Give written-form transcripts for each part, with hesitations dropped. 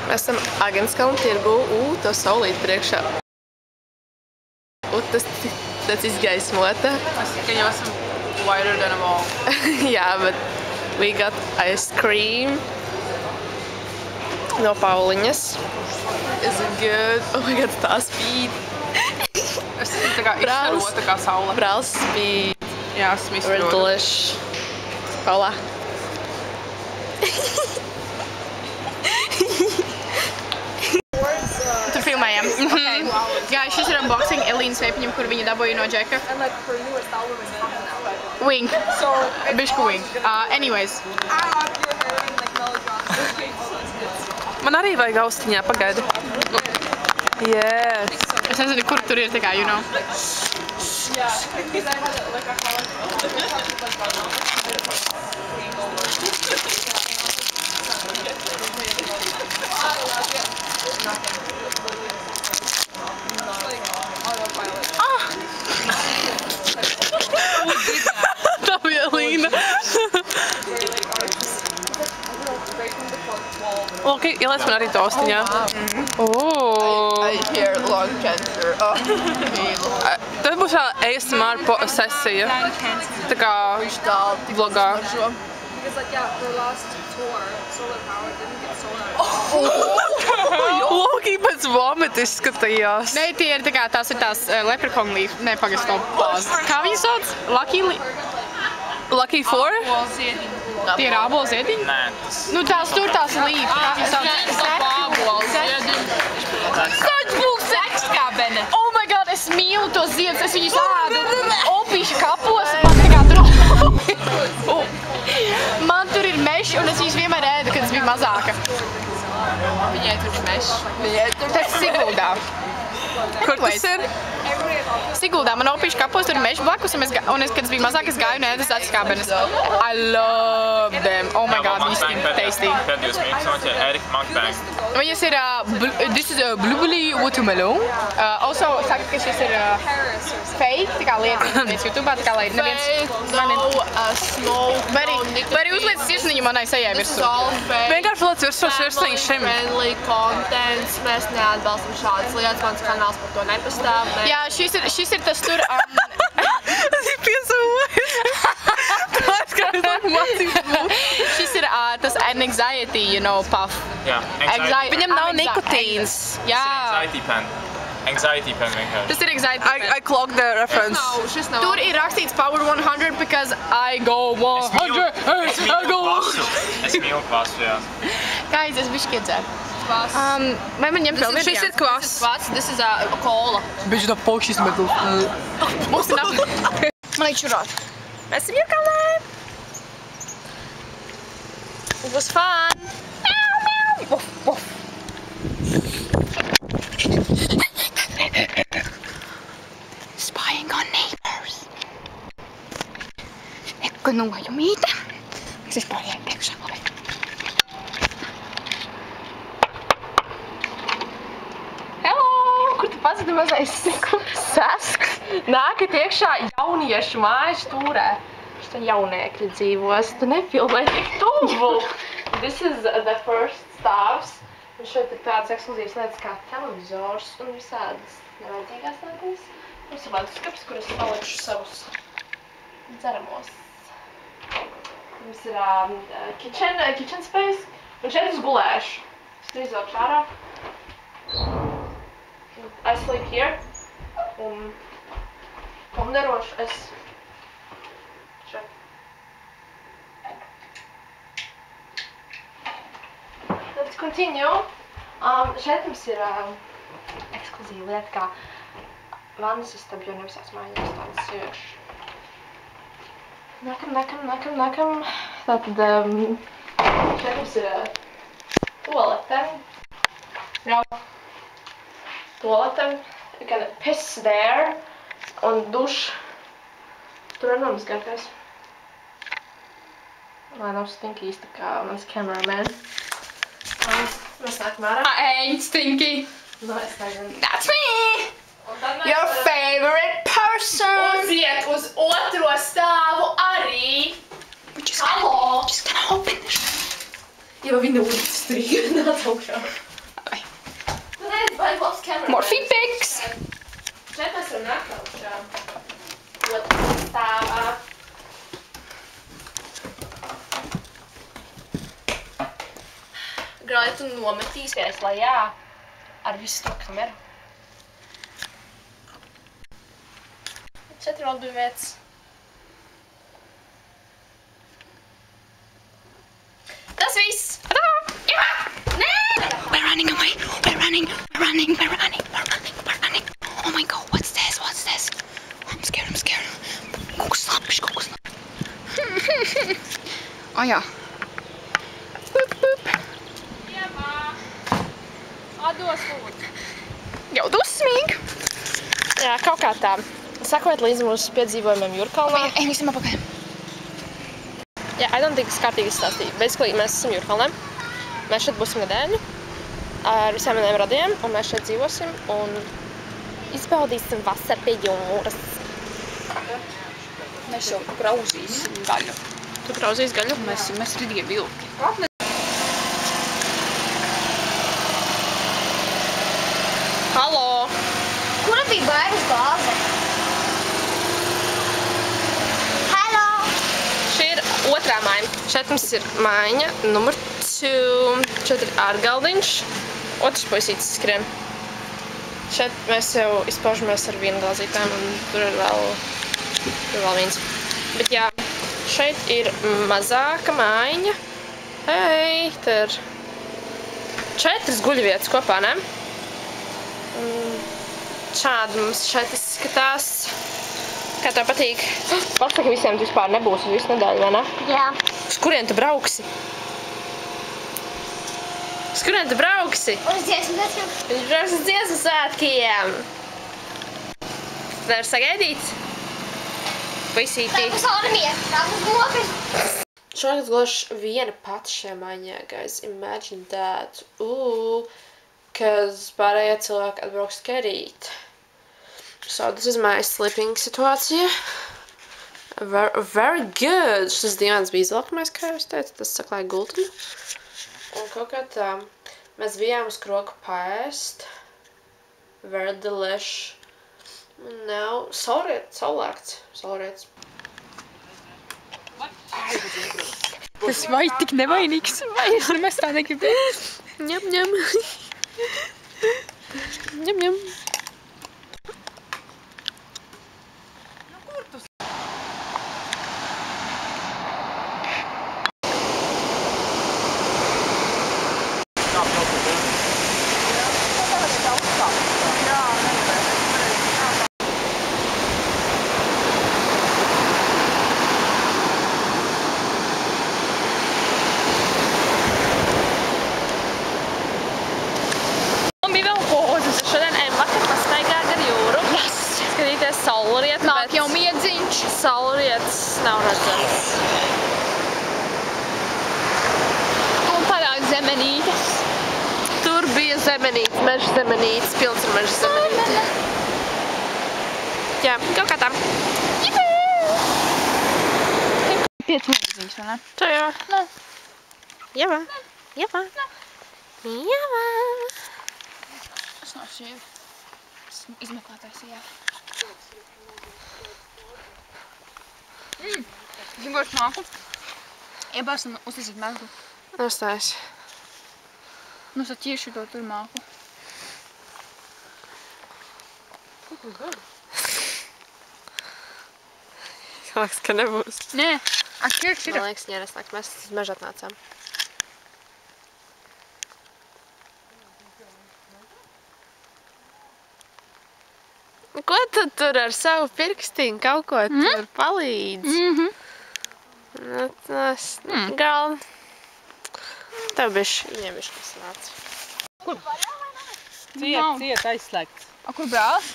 Mēs esam Agenskalna tirgū, to saulīt priekšā. Tas izgaismota. Ka jau esam wider than a wall. Jā, but we got ice cream no Pauliņas. Is it good? Oh my god, tā spīd. Es esmu tā kā izstarota kā saule. Brālis spīd. Jā, esmu We're izstarota. delish. Paula. Tu filmējam. Jā, šis ir unboxing Elīnas veipiņam, kur viņa dabūja no Džeka. Wing. Bišku wing. Anyways. Man arī vajag austiņā, pagaidi. Yes. Es nezinu, kur tur ir, tā kā, you know. Tā bija Elīna. Ok, ielēc man arī to austiņā. I hear lung cancer. Tad būs vēl ASMR sesija. Tā kā vlogā. Loki pēc vomit izskatījās. Nē, tie ir tā kā, tās ir tās leprechaun leaf. Nē, pagaist to pāzi. Kā viņi sauc? Lucky 4? Tie ir ābols ziediņi? Nē, Nu, tās tur tās leaf. Kā viņi sauc? Sekskābene. Oh my god, es mīlu tos ziedus, es viņus ādu opīšu kapos, man tā kā tur man tur ir meši un es viņus vienmēr ēdu, kad es biju mazāka. Viņai tur ir mešs. Tas Siguldā. Kur tas ir? Siguldā, man opīšu kapos tur ir meši blakus un es, kad es biju mazāka, es gāju un ēdu sekskābenes. I love them. Oh my god, viņas ir tasty. Pēdējos mīgs noķēra Erika Mukbang. Viņas ir, this is a blueberry watermelon. Also, saka, ka šis ir fake, tā kā lietas YouTube, tā kā lai neviens... Vai arī uzliec sirsniņu manai sejai virsū? Vienkārši liec virsū sirsniņu šim. Friendly contents. Mēs neatbalstam šādas lietas. Mans kanāls par to nepastāv. Jā, šis ir tas tur... Tas ir piesavojis. Tas kā es laku mācības būs. Šis ir tas anxiety, you know, puff. Jā, Viņam nav nikotīns. Jā. Anxiety pen. Anxiety pen vienkārši. Tas ir anxiety I pen. clocked the reference. Tur ir rakstīts Power 100 because I go 100. Es mīlu kvasu, jā. Guys, es bišķi iedzēru. Vai man ņemt vēl virģi? Šis ir kvass. This is a cola. Bišķi tā pokšis medus. Mums ir nafta. Man liek čurāt. Mēs esam Jukalē. It was fun. Meow, meow. Woof, woof. Spying on neighbors. Ekko nuoju mīte. Miksi es pārējai priekšā labi? Hello! Kur tu pazudi mazais sasks? Nākat iekšā jauniešu mājas stūrē. Šitā jauniekļi dzīvos. Tu nefilmē tik tuvu. This is the first stāvs. Un šeit ir tādas ekskluzīvas lietas kā televizors un visādas nevajadzīgās lietas. Mums ir leduskapis, kur es palikšu savus dzeramos. Mums ir kitchen space. Un šeit es gulēšu. Es tu izvelkšu ārā. I sleep here. Un pomderošu es šeit. Let's continue. Šeit mums ir ekskluzīva lieta kā vannas istaba, jo ne visās mājās tādas ir. Nākam. Tātad šeit mums ir toalete. Toalete. You can piss there. Un duš. Tur ir nomazgātais. Lai nav stinki īsti kā mans cameraman. Mēs nākam ārā. Ain't stinky. No, es nezinu. That's me! Your favorite person! Uziet uz otro stāvu arī! Hello! Just gonna open this. Ja, vi når strykene, nāc augšā. Morfīpiks! Šeit mēs varam nākt augšā. Otrā stāvā. Grāli, tu nometīsies lejā ar visu to kameru. Šeit ir vēl bija vietas. Tas viss! Jā! Nē! We're running away. We're running. Oh my god, what's this? I'm scared. Kaut kas slapjš. Oh jā. Iemā! Atdos lūdzu. Jau dusmīgi. Jā, kaut kā tā. Sakojiet līdzi mūsu piedzīvojumiem Jūrkalnā. Ej, visam apakaļ. Jā, I don't think es kārtīgi stāstīju. Basically, mēs esam Jūrkalnē. Mēs šeit būsim nedēļu ar visiem maniem radiem, un mēs šeit dzīvosim un izbaudīsim vasaru pie jūras. Mēs jau grauzīsim gaļu. Tu grauzīs gaļu? Mēs ridie vilki. Halo! Kura bija baigas glāze? Hello! Šī ir otrā māja. Šeit mums ir mājiņa numur 2. Šeit ir ārgaldiņš. Otrs puisītis skrien. Šeit mēs jau izpaužamies ar vienu glāzītēm un tur ir vēl viens. Bet jā, šeit ir mazāka mājiņa. Hei, te ir 4 guļvietas kopā, ne? Šādi mums šeit izskatās. Kā tev patīk? Pasaka visiem, tu vispār nebūs uz visu nedēļu, vai ne? Jā. Uz kurien tu brauksi? Uz kurien tu brauksi? Uz dziesmu svētkiem. Viņš brauks uz dziesmu svētkiem. Nevar sagaidīt? Puisītī. Tā būs Olimija. Tā būs nopietni. Šogad gluži viena pati šajā maiņā, guys. Imagine that. Cause pārējie cilvēki atbrauks tikai So this is my sleeping situācija. Very good. Šis divans bija izvelkamais, kā jūs teicu. Tas saklāja gultiņu. Un kaut kā tā, mēs bijām uz kroku paēst. Very delish. Now, saulēkts. Tas vai tik nevainīgs. Es nemaz tā negribēju. Ņem. Saulriet, Nāk jau miedziņš. Saulrietas nav redzams. Un parād zemenītes. Tur bija zemenītes, meža zemenītes, pilns ar meža zemenīti. Jā, kaut kā tā. 5 miedziņš, vai ne? Tā jā. Nē. Javā. Es nav šī. Esmu izmeklētājs, jā. Gribošu māku. Iebārs un uztaisīt mēslu. Nostājas. Nu, saķiešu to tur māku. Liekas, ka nebūs. Nē, atšķirks ir. Man liekas, ņēreslāk, mēs uz mežu atnācām. Ko tu tur ar savu pirkstiņu kaut ko tur palīdzi? Nu, tas, gal, tev viņiem bišķi sanāca. Ciet aizslēgts. A, kur brālis?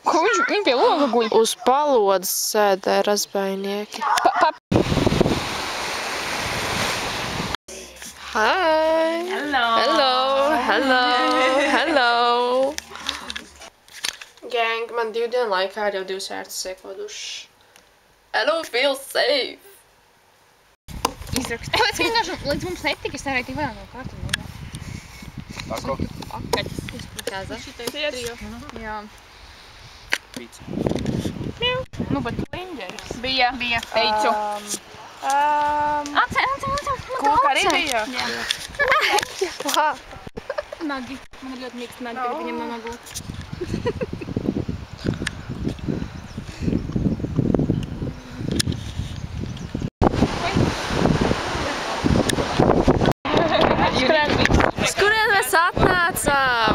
Ko viņš pie loga guļ? Uz palodas sēdē razbainieki. Hi! Hello! Gang, man 2 dienu laikā ir jau 2 sērtas iekoduši. Hello, feel safe! izrakstu. Tāpēc, ka vienkārši līdz mums netika, es nevarēju tik vairāk no kārtu. Tako? Pakaļs. Izplikāza. Jā. Pīca. Nu, bet linģeris. Bija. Teicu. Kūka arī bija? Jā. Nagi. Man ir ļoti mīksti nagi, tagad viņam nav nagu. Uz kurien mēs atnācām?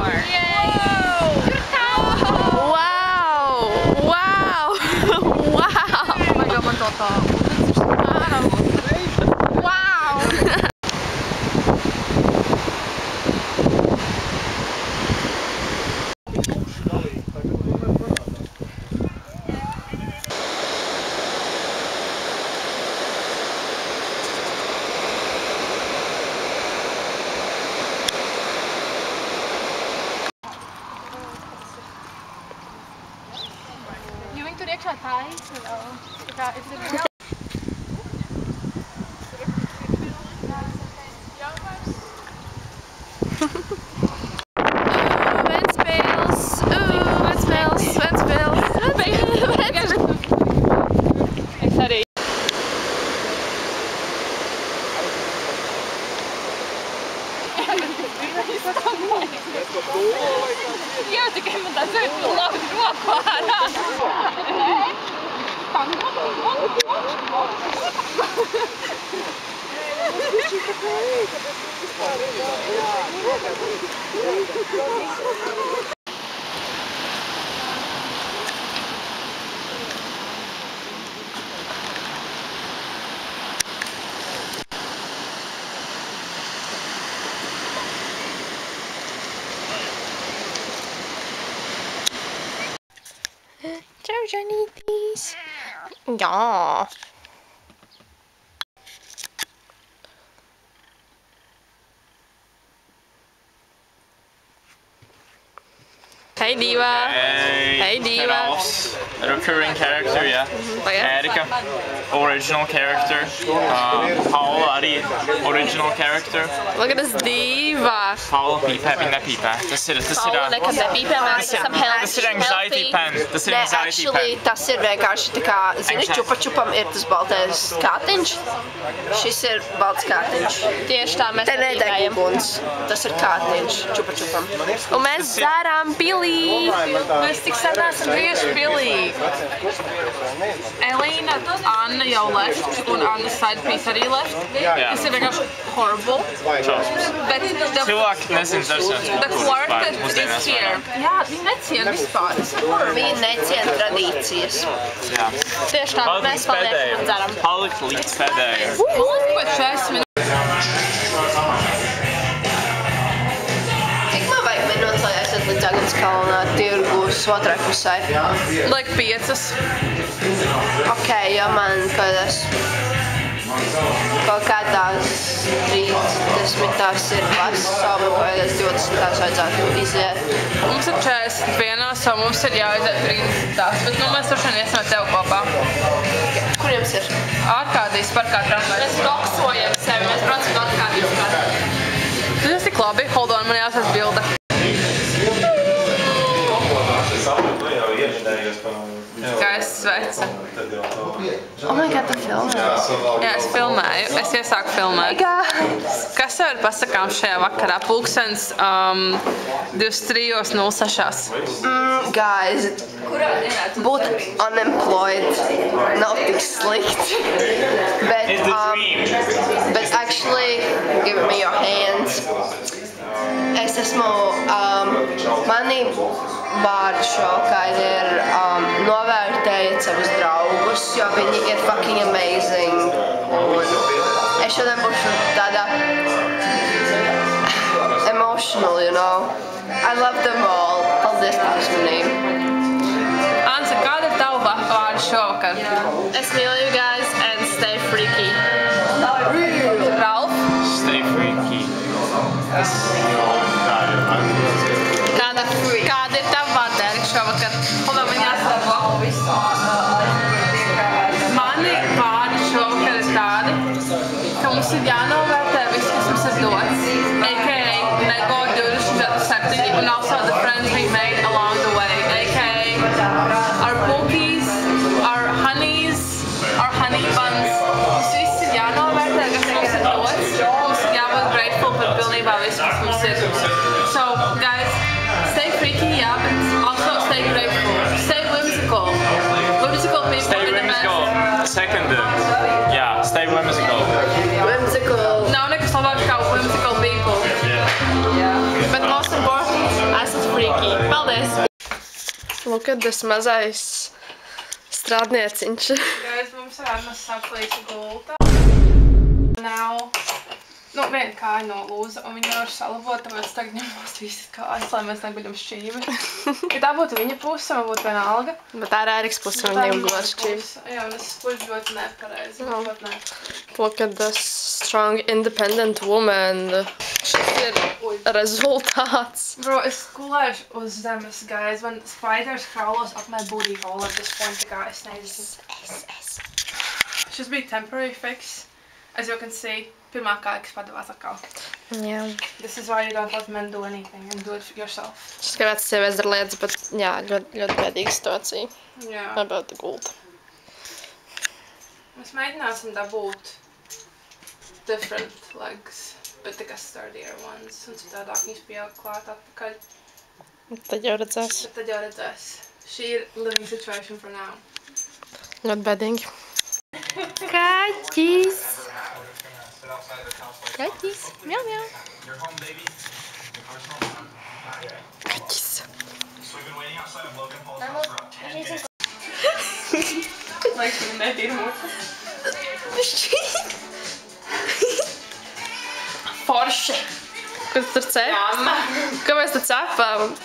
Wow! Wow! Wow! Man to tā. Wow! Jo viņi tur iekšā taisa vēl. Tā kā es gribu... Es arī. Jā, tikai man tāds ir labi roku ārā. Čau, Žanītīs! Jā! Hey, Diva! Hey, Diva! Recurring character, yeah. Erika, original character. Paula arī original character. Look at this Diva! Paula pīpē, viņa nepīpē. Tas ir... Paula nekad nepīpē, mēs esam Tas ir anxiety pen. Tas ir anxiety pen. Tas ir vienkārši tā kā, zini, čupa-čupam ir tas baltais kātiņš. Šis ir balts kātiņš. Tieši tā mēs Te nedeg uguns. Tas ir kātiņš, čupa-čupam. Un mēs dzērām pilī! Mēs tik sen esam bijuši pilī! Elīna, Anna jau left, un Anna's side piece arī left. Tas ir vienkārši horrible. Bet Cilvēki nezin the quartet is here. Jā, viņi neciena vispār. Viņi neciena tradīcijas. Jā. Tieši tā, mēs paliekam un dzeram. Palikt līdz pēdējiem. Lūk, pēc 6 minūtes. Cik man vajag minūtes, lai aiziet līdz Agenskalnā tirgus otrai pusē? Like 5. Ok, ja man kaut kādās 30 ir pasaule, vai kādās 20 vajadzētu iziet. Mums ir 41, so mums ir jāaiziet 30, bet nu mēs tur šodien iesim ar tevi kopā. Kur jums ir? Ārkādīs parkā tramvajs. Mēs boksojam sevi, mēs braucam ārkādīs parkā. Tas ir tik labi. Hold on, man jāsas bilde. Kā es svecu. Oh my god, tu filmē? Jā, es filmēju. Es iesāku filmēt. Kas tev ir pasakām šajā vakarā? Pulkstens 23:06. Guys, būt unemployed nav tik slikti. But actually, give me your hands. Es esmu, mani vārdu šokā ir novērtējiet savus draugus, jo viņi ir fucking amazing. Un es šodien būšu tāda emotional, you know. I love them all. Paldies par uzmanību. Anse, kāda ir tava vārdu šovakar? Es mīlu you guys and stay freaky. Ralf? Stay freaky. Kāda ir tava vārda šovakar? Un man jāsaka blakus. Mani vārdi šovakar ir tādi, ka mums ir jānovērtē viss, kas mums ir dots, a.k.a. Nego 24/7 and also the friends we made along the way, a.k.a. our cookies, our honeys, our honey buns. Mums viss ir jānovērtē, kas mums ir dots, mums ir jābūt grateful par pilnībā visu, kas mums ir. So, guys, stay freaky, yeah, but also stay grateful. Stay whimsical. Whimsical people Stay are the whimsical. best. Seconded. Yeah, stay whimsical. Whimsical. Nav nekas labāk kā whimsical people. But most important, esat freaky. Paldies! Look at this mazais strādnieciņš. Guys, mums ir atmas saplīsa gulta. Now, viena kāja nolūza, un viņa nevar salabot, tāpēc tagad ņemos visas kājas, lai mēs neguļam šķīvi. Ja tā būtu viņa puse, man būtu vienalga. Bet tā ir Ēriks puse, viņa negulot šķīvi. Jā, un es spuļu ļoti nepareizi. Ļoti nepareizi. Look at this strong, independent woman. Šis ir rezultāts. Bro, es gulēšu uz zemes, guys. Man spiders kraulos up my booty hole at this point, tā kā es nezinu. Šis bija temporary fix. As you can see, pirmā kāja, kas padavās atkal. Jā. This is why you don't let men do anything and do it yourself. Šis kā vecas sievietes dara lietas, bet jā, ļoti bēdīga situācija. Jā. About the gulta. Mēs mēģināsim dabūt different legs, bet tikai sturdier ones, un citādāk viņas pieaug klāt atpakaļ. Tad jau redzēs. Bet tad jau redzēs. Šī ir living situation for now. Ļoti bēdīgi. Kaķis! Kaķis! Mjau, mjau! Kaķis! Laiks man netīra mūsu. Forši! Ko tu tur cep? Mamma! Ko mēs tur cepam?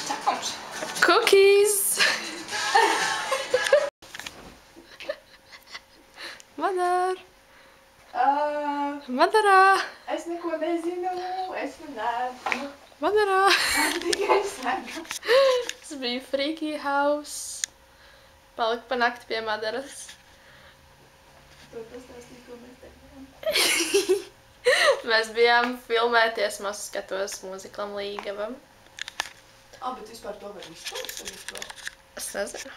Cepams! Cookies! Madar! Madarā! Es neko nezinu, es nezinu. Madarā! Tikai sēgu. Tas bija Freaky House. Palika pa nakti pie Madaras. Mēs bijām filmēties masu skatos mūziklam Līgavam. Bet vispār to var izpildīt tagad to? Es nezinu.